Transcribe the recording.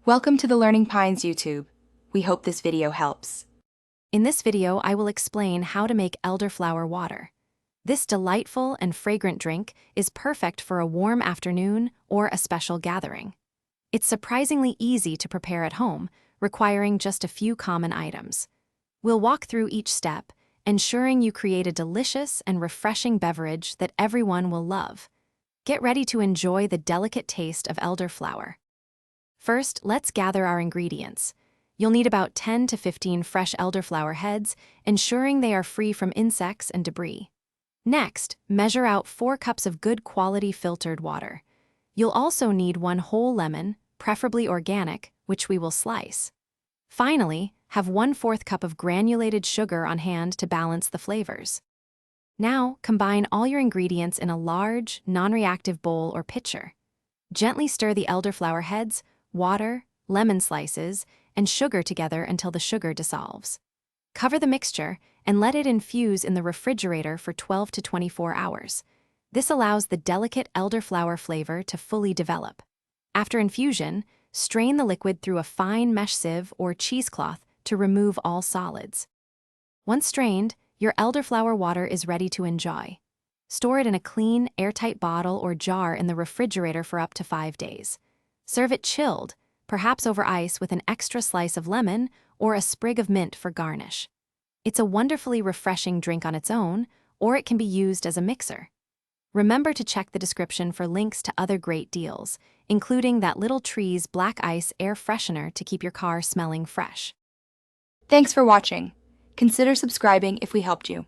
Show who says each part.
Speaker 1: Welcome to the Learning Pines YouTube. We hope this video helps.
Speaker 2: In this video, I will explain how to make elderflower water. This delightful and fragrant drink is perfect for a warm afternoon or a special gathering. It's surprisingly easy to prepare at home, requiring just a few common items. We'll walk through each step, ensuring you create a delicious and refreshing beverage that everyone will love. Get ready to enjoy the delicate taste of elderflower. First, let's gather our ingredients. You'll need about 10 to 15 fresh elderflower heads, ensuring they are free from insects and debris. Next, measure out 4 cups of good quality filtered water. You'll also need 1 whole lemon, preferably organic, which we will slice. Finally, have 1/4 cup of granulated sugar on hand to balance the flavors. Now, combine all your ingredients in a large, non-reactive bowl or pitcher. Gently stir the elderflower heads, water, lemon slices, and sugar together until the sugar dissolves. Cover the mixture and let it infuse in the refrigerator for 12 to 24 hours. This allows the delicate elderflower flavor to fully develop. After infusion, strain the liquid through a fine mesh sieve or cheesecloth to remove all solids. Once strained, your elderflower water is ready to enjoy. Store it in a clean, airtight bottle or jar in the refrigerator for up to 5 days. Serve it chilled, perhaps over ice with an extra slice of lemon or a sprig of mint for garnish. It's a wonderfully refreshing drink on its own, or it can be used as a mixer. Remember to check the description for links to other great deals, including that Little Trees Black Ice air freshener to keep your car smelling fresh.
Speaker 1: Thanks for watching. Consider subscribing if we helped you.